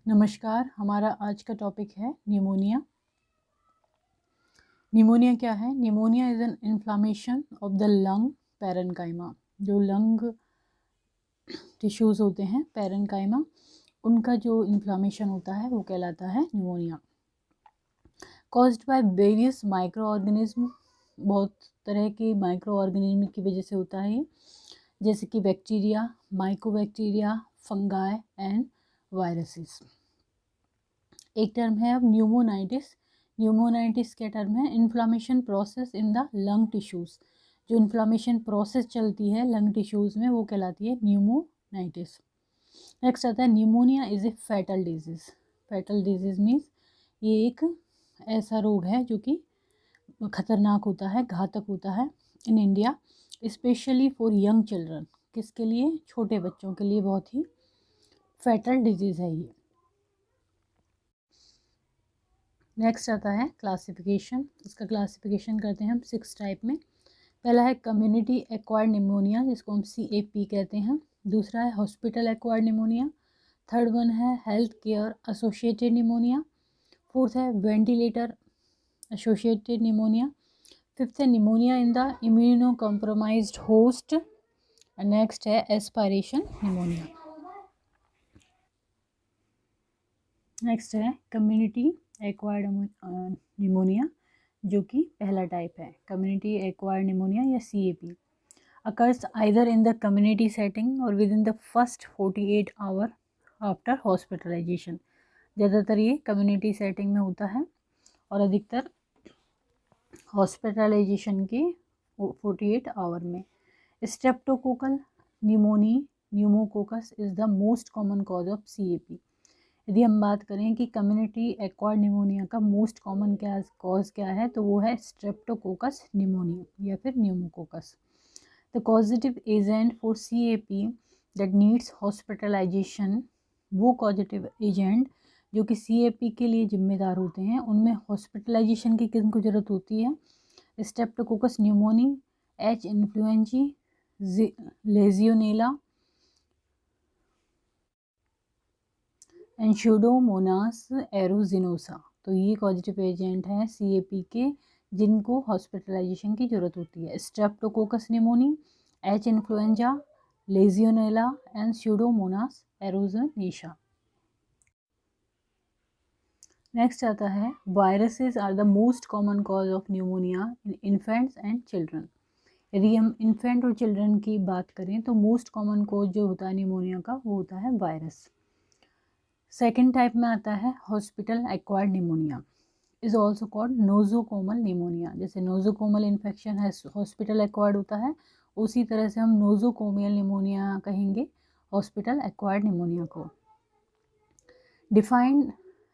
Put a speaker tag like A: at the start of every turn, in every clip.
A: नमस्कार। हमारा आज का टॉपिक है निमोनिया। निमोनिया क्या है? Pneumonia is an inflammation of the lung parenchyma. जो लंग टिश्यूज़ होते हैं पैरेन्काइमा, उनका जो इन्फ्लामेशन होता है वो कहलाता है pneumonia. Caused by various micro organism, बहुत तरह के माइक्रो ऑर्गेनिज्म की वजह से होता है ये, जैसे कि bacteria, mycobacteria, fungi and viruses. एक टर्म है अब न्यूमोनाइटिस। न्यूमोनाइटिस क्या टर्म है? Inflammation process in the lung tissues. जो इन्फ्लामेशन प्रोसेस चलती है लंग टिश्यूज़ में वो कहलाती है न्यूमोनाइटिस। नेक्स्ट आता है pneumonia is A fatal disease. Fatal disease means ये एक ऐसा रोग है जो कि खतरनाक होता है, घातक होता है in India, specially for young children. किसके लिए? छोटे बच्चों के लिए बहुत ही फैटल डिजीज़ है ये। नेक्स्ट आता है क्लासिफिकेशन। इसका क्लासिफिकेशन करते हैं हम 6 टाइप में। पहला है कम्युनिटी एक्वायर्ड निमोनिया, जिसको हम CAP कहते हैं। दूसरा है hospital acquired pneumonia. Third one है health care associated pneumonia. Fourth है वेंटिलेटर एसोसिएटेड निमोनिया। फिफ्थ है pneumonia in the immunocompromised host. Next है एस्पायरेशन निमोनिया। नेक्स्ट है कम्युनिटी एक्वायर्ड निमोनिया, जो कि पहला टाइप है कम्युनिटी एक्वायर्ड निमोनिया या CAP। Occurs either in the community setting और within the first 48 hour after hospitalisation. ज़्यादातर ये कम्युनिटी सेटिंग में होता है और अधिकतर हॉस्पिटलाइजेशन के 48 आवर में। Streptococcal pneumococcus is the most common cause of CAP। यदि हम बात करें कि कम्युनिटी एक्वायर्ड निमोनिया का मोस्ट कॉमन कॉज क्या है, तो वो है स्ट्रेप्टोकोकस निमोनिया या फिर pneumococcus. The causative agent for CAP that needs hospitalisation, वो कॉजेटिव एजेंट जो कि CAP के लिए जिम्मेदार होते हैं, उनमें हॉस्पिटलाइजेशन की किनको ज़रूरत होती है? Streptococcus pneumoniae, H. Influenzae, legionella and pseudomonas aeruginosa. तो ये कॉजेटिव एजेंट हैं CAP के जिनको हॉस्पिटलाइजेशन की ज़रूरत होती है। Streptococcus pneumoniae, H. Influenza, legionella and pseudomonas aeruginosa. Next आता है viruses are the most common cause of pneumonia in infants and children. यदि हम इन्फेंट और चिल्ड्रन की बात करें तो मोस्ट कॉमन कॉज जो होता है निमोनिया का वो होता है वायरस। सेकेंड टाइप में आता है hospital acquired pneumonia, is also called nosocomial pneumonia. जैसे नोजोकोमल इन्फेक्शन है हॉस्पिटल एक्वायर्ड होता है, उसी तरह से हम नोजोकोमियल निमोनिया कहेंगे हॉस्पिटल एक्वायर्ड निमोनिया को। Defined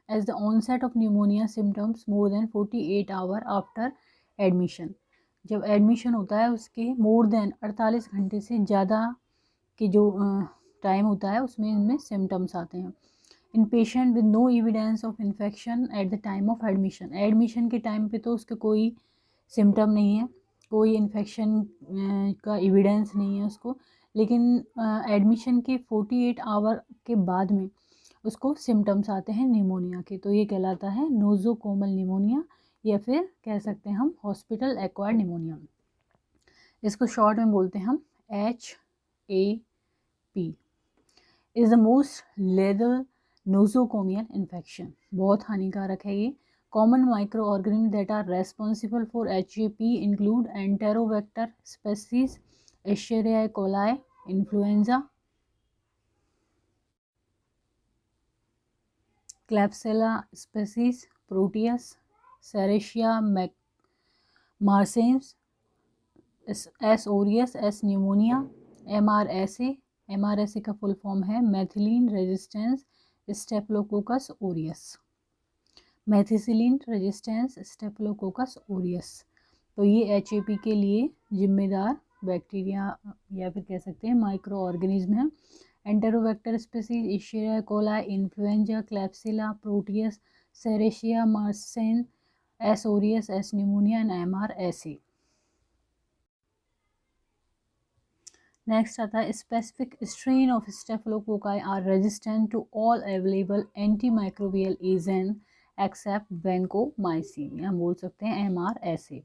A: as the onset of pneumonia symptoms more than 48 hour after admission. जब एडमिशन होता है उसके मोर देन 48 घंटे से ज़्यादा के जो टाइम होता है उसमें इनमें सिम्टम्स आते हैं। In patient with no evidence of infection at the time of admission. Admission के टाइम पे तो उसके कोई सिम्टम नहीं है, कोई इन्फेक्शन का एविडेंस नहीं है उसको, लेकिन एडमिशन के 48 आवर के बाद में उसको सिम्टम्स आते हैं निमोनिया के, तो ये कहलाता है नोजोकोमल निमोनिया या फिर कह सकते हैं हम हॉस्पिटल एक्वायर्ड निमोनिया। इसको शॉर्ट में बोलते हैं हम HAP। Is the most lethal nosocomial infection. बहुत हानिकारक है ये। Common microorganism that are responsible for HAP include enterobacter species, escherichia coli, influenza, klebsiella species, proteus, serratia marcescens, S. aureus, S. pneumonia, MRSA का full form है methicillin resistance staphylococcus aureus. Methicillin resistance staphylococcus aureus. तो ये HAP के लिए जिम्मेदार bacteria या फिर कह सकते हैं माइक्रो ऑर्गेनिज्म है। Enterobacter species escherichia coli, influenza, klebsiella, proteus, serratia marcescens, S. aureus, S. pneumonia and MRSA। Next आता है specific strain of staphylococci are resistant to all available antimicrobial agent except vancomycin, हम बोल सकते हैं MRSA।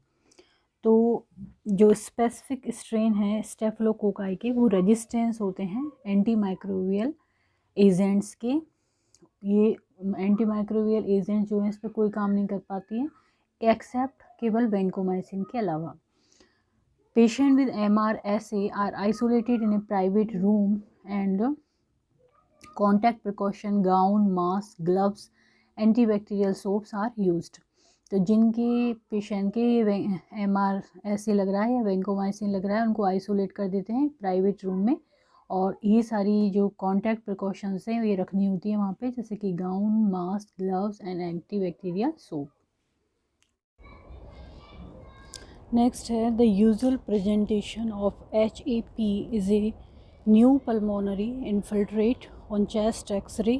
A: तो जो specific strain है स्टेफिलोकोकाई के वो रेजिस्टेंस होते हैं एंटी माइक्रोबियल एजेंट्स के। ये एंटी माइक्रोबियल एजेंट जो है इस पर कोई काम नहीं कर पाती है एक्सेप्ट केवल वैंकोमाइसिन के अलावा। Patient with MRSA are isolated in a private room and contact precaution gown mask gloves antibacterial soaps are used. तो जिनके पेशेंट के MRSA लग रहा है या वैंकोमाइसिन लग रहा है उनको आइसोलेट कर देते हैं प्राइवेट रूम में, और ये सारी जो कॉन्टैक्ट प्रिकॉशंस हैं ये रखनी होती है वहाँ पे, जैसे कि gown mask gloves and antibacterial soap. Next है the usual presentation of HAP is a new pulmonary infiltrate on chest x-ray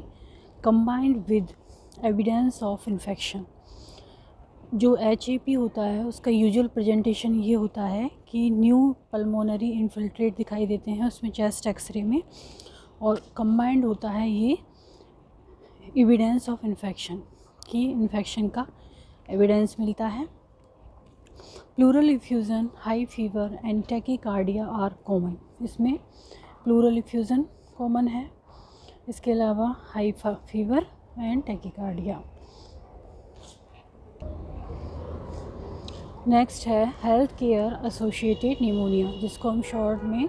A: combined with evidence of infection. जो HAP होता है उसका यूजुअल प्रेजेंटेशन ये होता है कि न्यू पल्मोनरी इन्फिल्ट्रेट दिखाई देते हैं उसमें चेस्ट एक्सरे में, और कंबाइंड होता है ये एविडेंस ऑफ इन्फेक्शन, कि इन्फेक्शन का एविडेंस मिलता है। Pleural effusion high fever and tachycardia are common, इसमें प्लूरल इफ्यूज़न कॉमन है, इसके अलावा high fever and tachycardia. Next है हेल्थ केयर एसोसिएटेड निमोनिया, जिसको हम शॉर्ट में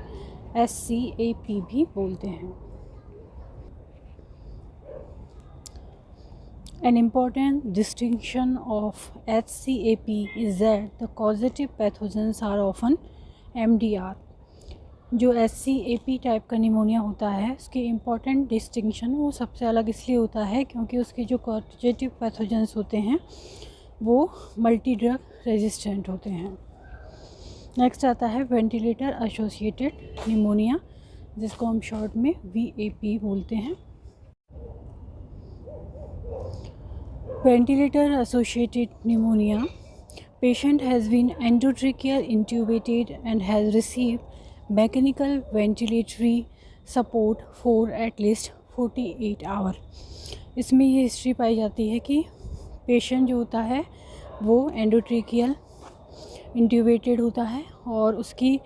A: SCAP भी बोलते हैं। An important distinction of HCAP is that the causative pathogens are often MDR। जो SCAP टाइप का निमोनिया होता है उसकी इम्पॉर्टेंट डिस्टिंक्शन वो सबसे अलग इसलिए होता है क्योंकि उसके जो कॉजेटिव पैथोजेंस होते हैं वो मल्टी ड्रग रेजिस्टेंट होते हैं। नेक्स्ट आता है वेंटिलेटर एसोसिएटेड निमोनिया, जिसको हम शॉर्ट में VAP बोलते हैं। Ventilator associated pneumonia, patient has been endotracheal intubated and has received mechanical ventilatory support for at least 48 hours। इसमें ये हिस्ट्री पाई जाती है कि पेशेंट जो होता है वो एंडोट्रेकियल इंट्यूबेटेड होता है और उसकी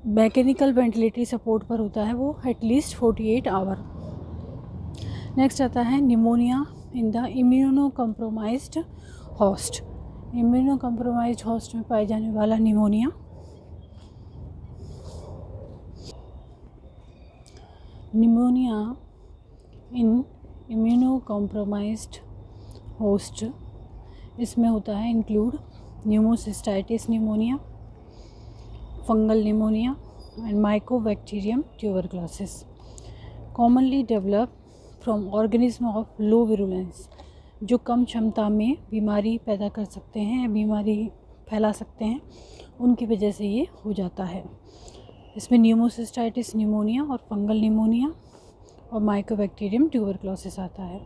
A: मैकेनिकल वेंटिलेटरी सपोर्ट पर होता है वो एटलीस्ट 48 आवर। नेक्स्ट आता है pneumonia in the immunocompromised host, immunocompromised host में पाए जाने वाला pneumonia. Pneumonia in immunocompromised host, इसमें होता है include pneumocystis pneumonia, fungal pneumonia and mycobacterium tuberculosis. Commonly develop from organism of low virulence, जो कम क्षमता में बीमारी पैदा कर सकते हैं, बीमारी फैला सकते हैं, उनकी वजह से ये हो जाता है। इसमें न्यूमोसिस्टाइटिस निमोनिया और फंगल निमोनिया और माइकोबैक्टीरियम ट्यूबरक्लोसिस आता है।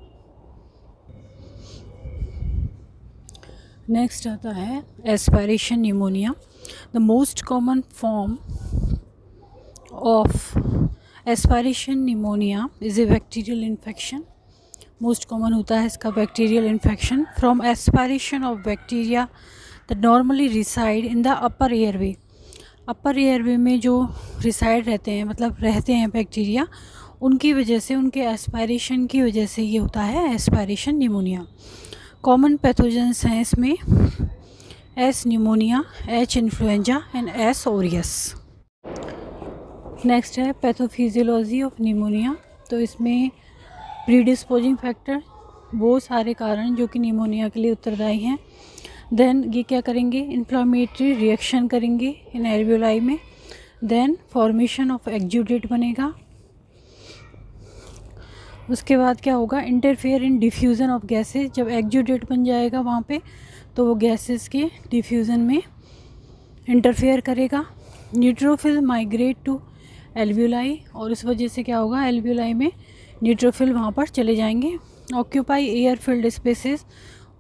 A: नेक्स्ट आता है aspiration pneumonia. The most common form of aspiration pneumonia is a bacterial infection. Most common होता है इसका bacterial infection from aspiration of bacteria that normally reside in the upper airway. Upper airway में जो reside रहते हैं, मतलब रहते हैं बैक्टीरिया, उनकी वजह से, उनके एस्पायरेशन की वजह से ये होता है एस्पायरेशन निमोनिया। कॉमन पैथोजेंस हैं इसमें S pneumonia, H influenza and S Orius. Next है पैथोफिजियोलॉजी ऑफ निमोनिया। तो इसमें प्रीडिस्पोजिंग फैक्टर, वो सारे कारण जो कि निमोनिया के लिए उत्तरदायी हैं। देन ये क्या करेंगे, इन्फ्लामेटरी रिएक्शन करेंगे इन एल्वियोलाई में। देन फॉर्मेशन ऑफ एक्जुडेट बनेगा। उसके बाद क्या होगा, interfere in diffusion of gases. जब एक्जुडेट बन जाएगा वहाँ पे तो वो गैसेस के डिफ्यूज़न में इंटरफेयर करेगा। न्यूट्रोफिल माइग्रेट टू एल्वियोलाई, और इस वजह से क्या होगा, एल्वियोलाई में न्यूट्रोफिल वहाँ पर चले जाएंगे। ऑक्यूपाई एयर फिल्ड स्पेसेस,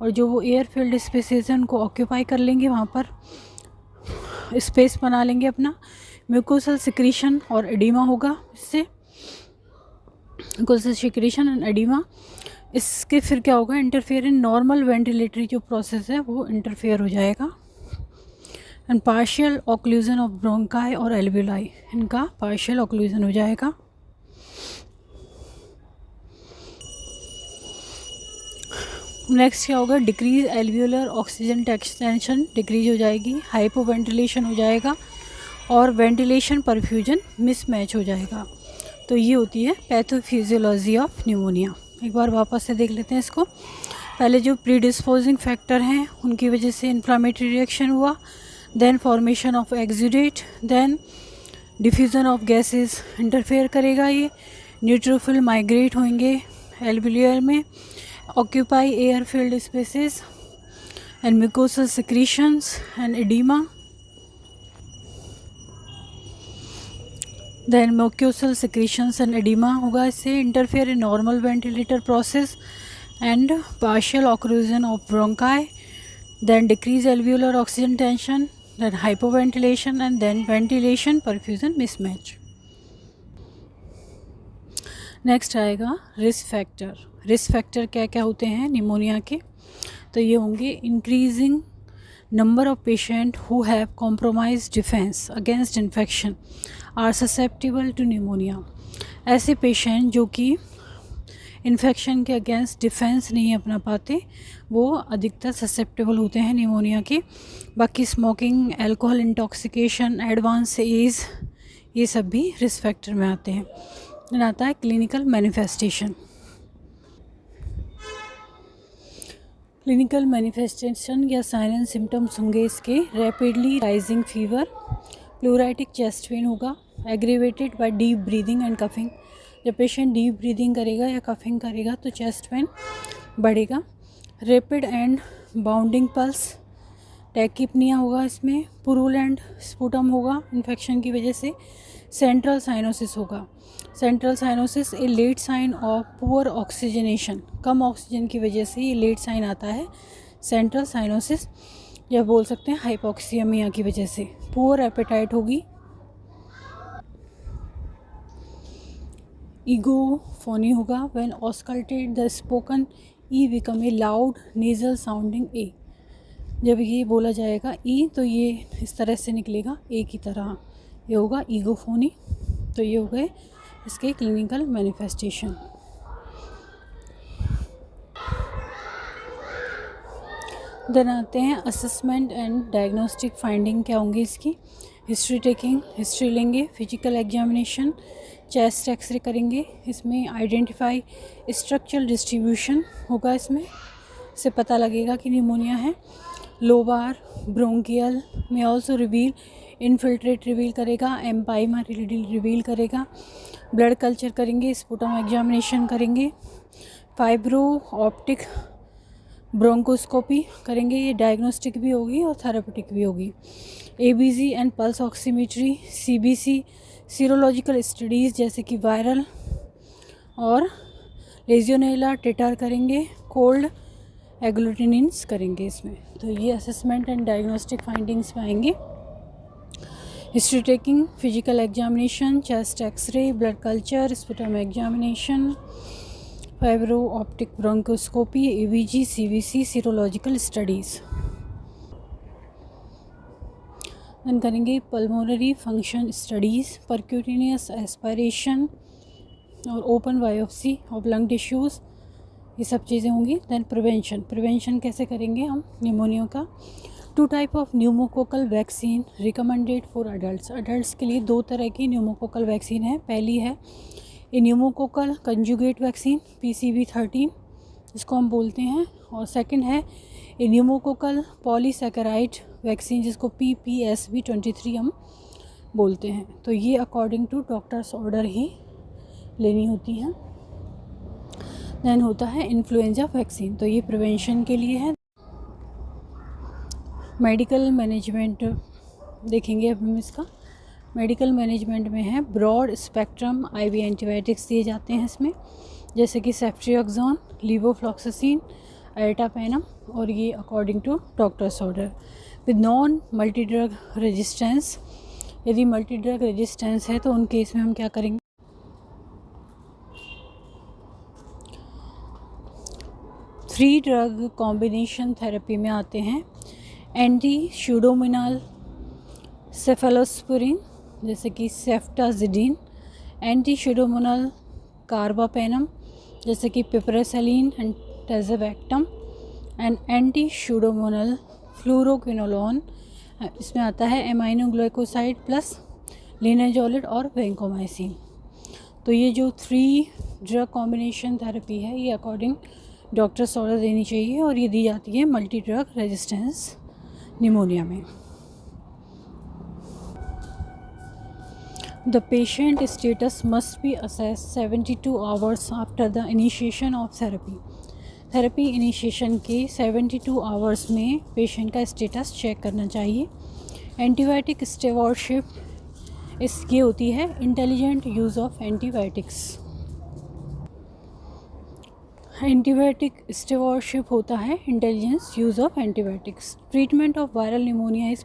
A: और जो वो एयर फील्ड स्पेसेस हैं उनको ऑक्यूपाई कर लेंगे, वहाँ पर स्पेस बना लेंगे अपना। म्यूकोसल सिक्रीशन और एडिमा होगा इससे, म्यूकोसल सिक्रीशन एंड एडिमा। इसके फिर क्या होगा, इंटरफेयर इन नॉर्मल वेंटिलेटरी जो प्रोसेस है वो इंटरफेयर हो जाएगा। And partial occlusion of bronchi और एल्वियोलाई, इनका पार्शियल ऑक्लूजन हो जाएगा। नेक्स्ट क्या होगा, decrease alveolar oxygen tension decrease हो जाएगी, हाइपोवेंटिलेशन हो जाएगा और वेंटिलेशन परफ्यूजन मिसमैच हो जाएगा। तो ये होती है पैथोफिजियोलॉजी ऑफ न्यूमोनिया। एक बार वापस से देख लेते हैं इसको। पहले जो प्रीडिस्पोजिंग फैक्टर हैं उनकी वजह से इन्फ्लामेटरी रिएक्शन हुआ, then formation of exudate, then diffusion of gases interfere करेगा, ये न्यूट्रोफिल माइग्रेट होंगे एल्वियोलर में, occupy air filled spaces and mucosal secretions and oedema, then mucosal secretions and oedema होगा, इससे interfere in normal ventilator process and partial occlusion of bronchi, then decrease alveolar oxygen tension, then hypoventilation and then ventilation perfusion mismatch. Next आएगा risk factor. Risk factor क्या क्या होते हैं pneumonia के, तो ये होंगे increasing number of patient who have compromise defence against infection are susceptible to pneumonia. ऐसे पेशेंट जो कि इन्फेक्शन के अगेंस्ट डिफेंस नहीं अपना पाते वो अधिकतर ससेप्टेबल होते हैं निमोनिया के। बाकी smoking, alcohol intoxication, advance age, ये सब भी रिस्क फैक्टर में आते हैं। फिर आता है क्लिनिकल मैनिफेस्टेशन। क्लिनिकल मैनिफेस्टेशन या साइन एंड सिम्टम्स होंगे इसके, rapidly rising fever, pleuritic chest pain होगा, aggravated by deep breathing and coughing. जब पेशेंट डीप ब्रीदिंग करेगा या कफिंग करेगा तो चेस्ट पेन बढ़ेगा। Rapid and bounding pulse, tachypnoea होगा इसमें, पुरुलेंट स्पुटम होगा इन्फेक्शन की वजह से, सेंट्रल साइनोसिस होगा। Central cyanosis a late sign of poor oxygenation, कम ऑक्सीजन की वजह से ये लेट साइन आता है सेंट्रल साइनोसिस, या बोल सकते हैं हाइपोक्सियमिया की वजह से। पुअर एपेटाइट होगी। ईगोफोनी होगा, when auscultated the spoken E become a loud nasal sounding A. जब ये बोला जाएगा ई तो ये इस तरह से निकलेगा ए की तरह, ये होगा ईगोफोनी। तो ये हो गए इसके क्लिनिकल मैनिफेस्टेशन। देन आते हैं असेसमेंट एंड डायग्नोस्टिक फाइंडिंग क्या होंगी इसकी। हिस्ट्री टेकिंग, हिस्ट्री लेंगे, फिजिकल एग्जामिनेशन, चेस्ट एक्सरे करेंगे, इसमें आइडेंटिफाई स्ट्रक्चरल डिस्ट्रीब्यूशन होगा, इससे पता लगेगा कि निमोनिया है। लोबार ब्रोंकियल में ऑल्सो रिवील, इनफिल्ट्रेट रिवील करेगा, एम्पाइमा रिवील करेगा। ब्लड कल्चर करेंगे, स्पुटम एग्जामिनेशन करेंगे, फाइब्रो ऑप्टिक ब्रोंकोस्कोपी करेंगे, ये डायग्नोस्टिक भी होगी और थेरापेटिक भी होगी। ABG and pulse oximetry, CBC, serological studies जैसे कि वायरल और लेजियोनेला टेटर करेंगे, कोल्ड एग्लूटिनिन्स करेंगे इसमें। तो ये असेसमेंट एंड डायग्नोस्टिक फाइंडिंग्स में आएंगे। History taking, physical examination, chest x-ray, blood culture, sputum examination, fibre optic bronchoscopy, ABG, CBC, serological studies. Then करेंगे pulmonary function studies, percutaneous aspiration और open biopsy of lung tissues, ये सब चीज़ें होंगी। Then prevention, prevention कैसे करेंगे हम pneumonia का। 2 type of pneumococcal vaccine recommended for adults. Adults के लिए 2 तरह की न्यूमोकोकल वैक्सीन है। पहली है ए न्यूमोकोकल कंजुगेट वैक्सीन PCV13 जिसको हम बोलते हैं, और सेकंड है ए न्यूमोकोकल पॉलीसैकेराइड वैक्सीन जिसको PPSV23 हम बोलते हैं। तो ये अकॉर्डिंग टू डॉक्टर्स ऑर्डर ही लेनी होती हैं। देन होता है इन्फ्लुएंजा वैक्सीन, तो ये प्रिवेंशन के लिए है। मेडिकल मैनेजमेंट देखेंगे अब हम इसका। मेडिकल मैनेजमेंट में है ब्रॉड स्पेक्ट्रम IV एंटीबायोटिक्स दिए जाते हैं इसमें, जैसे कि सेफ्ट्रियाक्सोन, लीवोफ्लॉक्सासिन, एर्टापेनम, और ये according to doctor's order. With non multi drug resistance यदि मल्टी ड्रग रेजिस्टेंस है तो उन केस में हम क्या करेंगे, 3 ड्रग कॉम्बिनेशन थेरेपी में आते हैं एंटी स्यूडोमोनाल सेफेलोस्पुरिन जैसे कि सेफ्टाजिडिन, एंटी स्यूडोमोनाल कार्बापेनम जैसे कि पिपरेसलिन एंड टेज़ोबैक्टम, एंड एंटी स्यूडोमोनाल फ्लोरोक्विनोलोन, इसमें आता है एमाइनोग्लाइकोसाइड प्लस लिनेजोलिड और वेंकोमाइसिन। तो ये जो 3 ड्रग कॉम्बिनेशन थेरेपी है ये अकॉर्डिंग डॉक्टर्स ऑर्डर देनी चाहिए और ये दी जाती है मल्टी ड्रग रेजिस्टेंस निमोनिया में। The patient status must be assessed 72 hours after the initiation of therapy. Therapy initiation के 72 आवर्स में पेशेंट का स्टेटस चेक करना चाहिए। एंटीबायोटिक स्टेवॉरशिप ये होती है intelligent use of antibiotics. Antibiotic stewardship होता है intelligence use of antibiotics. Treatment of viral pneumonia is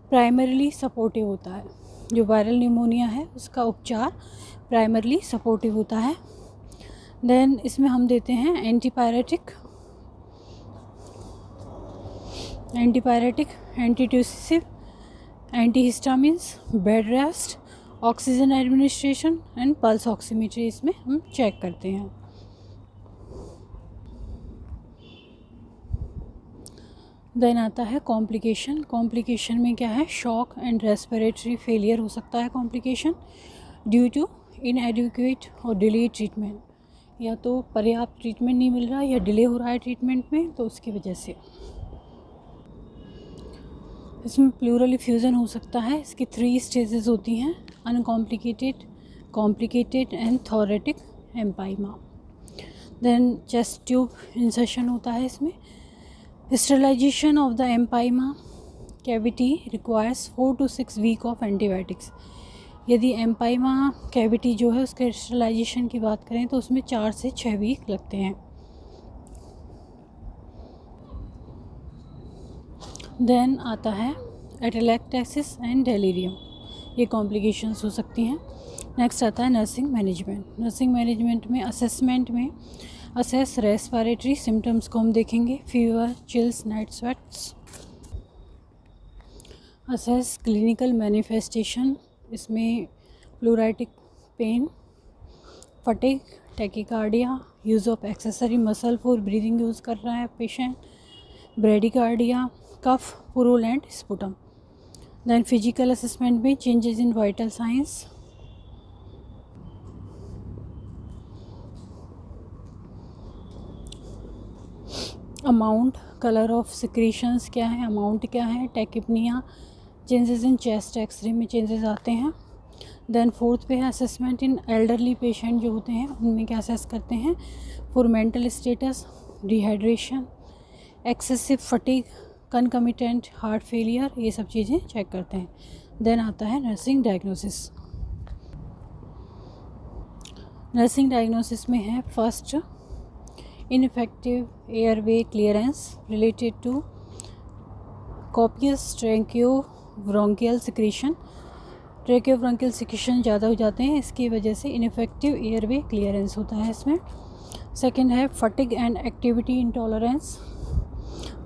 A: primarily supportive होता है। जो वायरल निमोनिया है उसका उपचार प्राइमरली सपोर्टिव होता है। देन इसमें हम देते हैं antipyretic, antitussive, antihistamines, bed rest, oxygen administration and pulse oximetry इसमें हम चेक करते हैं। देन आता है कॉम्प्लिकेशन। कॉम्प्लिकेशन में क्या है, शॉक एंड रेस्पिरेटरी फेलियर हो सकता है कॉम्प्लिकेशन ड्यू टू इनएडिक्वेट और डिले ट्रीटमेंट, या तो पर्याप्त ट्रीटमेंट नहीं मिल रहा या डिले हो रहा है ट्रीटमेंट में, तो उसकी वजह से। इसमें प्लूरल इफ्यूज़न हो सकता है। इसकी 3 स्टेजेस होती हैं, uncomplicated, complicated and thoracic empyema. Then chest tube insertion होता है इसमें। Sterilisation of the empyema cavity requires 4 to 6 week of antibiotics. यदि एम्पाइमा कैविटी जो है उसके स्टेरिलाइजेशन की बात करें तो उसमें 4 से 6 वीक लगते हैं। देन आता है एटेलेक्टेसिस एंड डेलीरियम, ये कॉम्प्लिकेशंस हो सकती हैं। नेक्स्ट आता है नर्सिंग मैनेजमेंट। नर्सिंग मैनेजमेंट में असेसमेंट में असेस रेस्पिरेटरी सिम्टम्स को हम देखेंगे, fever, chills, night sweats. Assess clinical manifestation, इसमें pleuritic pain, fatigue, tachycardia, use of accessory muscle for breathing use कर रहा है patient, bradycardia, cough, purulent sputum. Then physical assessment में changes in vital signs, amount, colour of secretions क्या है, amount क्या है, tachypnoea, changes in chest X ray में changes आते हैं। देन 4th पे है असेसमेंट इन एल्डरली पेशेंट जो होते हैं उनमें क्या असेस करते हैं, for mental status, dehydration, excessive fatigue, concomitant heart failure, ये सब चीज़ें चेक करते हैं। देन आता है नर्सिंग डायग्नोसिस। नर्सिंग डायग्नोसिस में है first ineffective airway clearance related to copious tracheobronchial secretion। Tracheobronchial secretion ज़्यादा हो जाते हैं, इसकी वजह से इनफेक्टिव एयरवे क्लियरेंस होता है इसमें। सेकंड है फटिग एंड एक्टिविटी इंटॉलरेंस,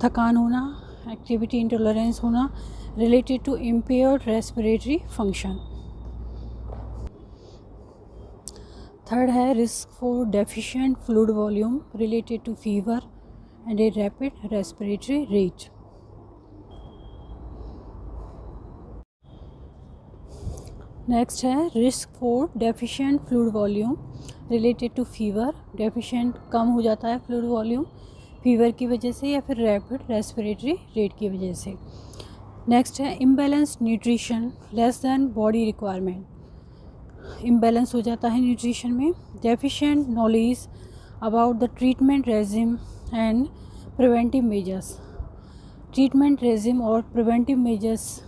A: थकान होना, एक्टिविटी इंटॉलरेंस होना related to impaired respiratory function. Third है risk for deficient fluid volume related to fever and a rapid respiratory rate. Next है risk for deficient fluid volume related to fever, deficient कम हो जाता है fluid volume fever की वजह से या फिर रैपिड रेस्पिरेटरी रेट की वजह से। नेक्स्ट है imbalanced nutrition less than body requirement, imbalance हो जाता है न्यूट्रिशन में। Deficient knowledge about the treatment regime and preventive measures, treatment regime और प्रिवेंटिव मेजर्स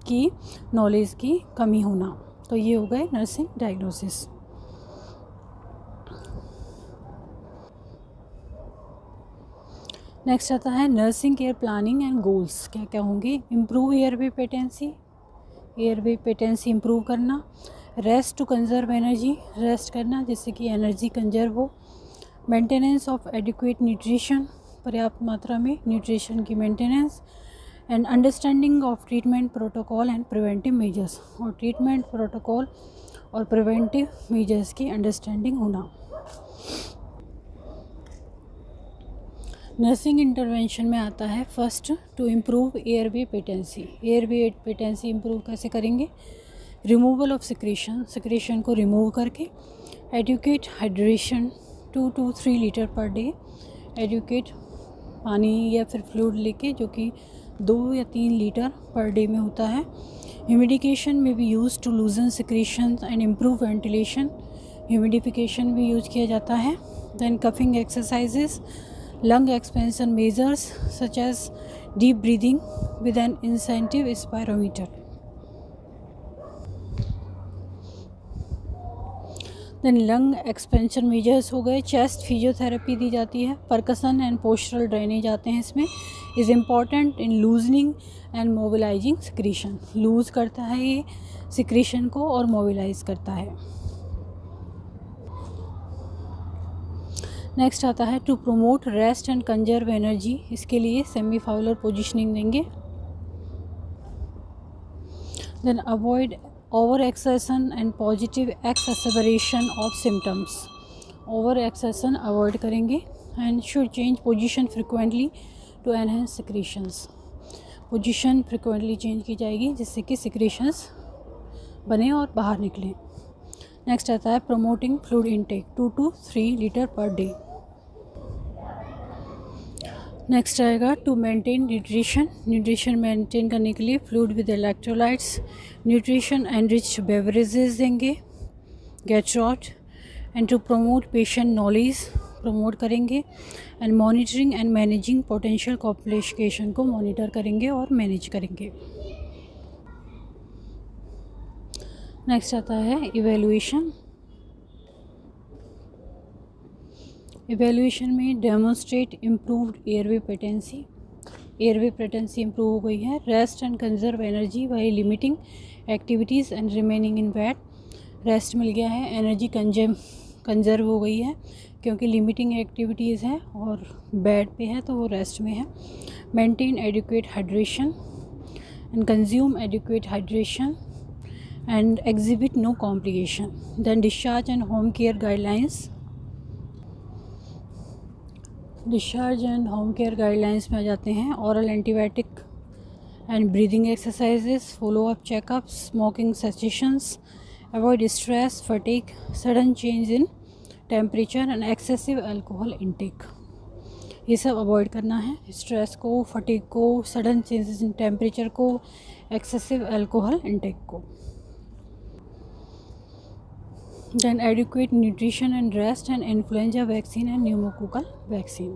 A: की नॉलेज की कमी होना। तो ये हो गए नर्सिंग डायग्नोसिस। नेक्स्ट आता है nursing care planning and goals, क्या क्या होंगे, improve airway patency, airway patency improve करना, rest to conserve energy, rest करना जिससे कि एनर्जी कंजर्व हो, मेंटेनेंस ऑफ एडिक्वेट न्यूट्रिशन, पर्याप्त मात्रा में न्यूट्रिशन की maintenance, and understanding of treatment protocol and preventive measures, और ट्रीटमेंट प्रोटोकॉल और प्रिवेंटिव मेजर्स की अंडरस्टैंडिंग होना। नर्सिंग इंटरवेंशन में आता है first to improve airway patency. Airway patency improve कैसे करेंगे? रिमूवल ऑफ सिक्रेशन, सिक्रेशन को रिमूव करके, adequate hydration 2 to 3 litre per day, adequate पानी या फिर फ्लूइड लेके जो कि 2 या 3 लीटर पर डे में होता है। ह्यूमिडिफिकेशन में भी use to loosen secretion and improve ventilation, humidification भी यूज किया जाता है। Then coughing exercises, lung expansion measures such as deep breathing with an incentive spirometer. Then lung expansion measures हो गए। chest physiotherapy दी जाती है। percussion and postural drainage आते हैं इसमें। is important in loosening and mobilizing secretion, lose करता है ये secretion को और mobilize करता है। नेक्स्ट आता है to promote rest and conserve energy, इसके लिए सेमी फाउलर पोजिशनिंग देंगे। Then avoid over exertion and positive exacerbation of symptoms, over exertion avoid करेंगे and should change position frequently to enhance secretions, position frequently change की जाएगी जिससे कि secretions बने और बाहर निकलें। नेक्स्ट आता है promoting fluid intake 2 to 3 litre per day. Next आएगा to maintain nutrition, nutrition maintain करने के लिए fluid with electrolytes, nutrition enriched beverages देंगे, गेट्रॉट, and to promote patient knowledge promote करेंगे, and monitoring and managing potential complication को monitor करेंगे और मैनेज करेंगे। नेक्स्ट आता है इवेल्युएशन। इवेल्युएशन में demonstrate improved airway patency, airway patency improve हो गई है। Rest and conserve energy by limiting activities and remaining in bed, rest मिल गया है, एनर्जी कंजर्व हो गई है क्योंकि लिमिटिंग एक्टिविटीज़ है और बेड पे है तो वो रेस्ट में है। Maintain adequate hydration and consume adequate hydration and exhibit no complication. Then discharge and home care guidelines, discharge and home care guidelines में आ जाते हैं। oral antibiotic and breathing exercises, follow up checkups, smoking cessations, avoid stress, fatigue, sudden change in temperature and excessive alcohol intake, ये सब avoid करना है। Stress को, fatigue को, sudden changes in temperature को, एक्सेसिव अल्कोहल इंटेक को। Then adequate nutrition and rest and influenza vaccine and pneumococcal vaccine।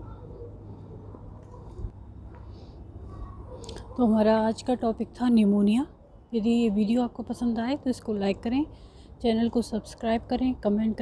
A: तो हमारा आज का टॉपिक था निमोनिया। यदि ये वीडियो आपको पसंद आए तो इसको लाइक करें, चैनल को सब्सक्राइब करें, कमेंट करें।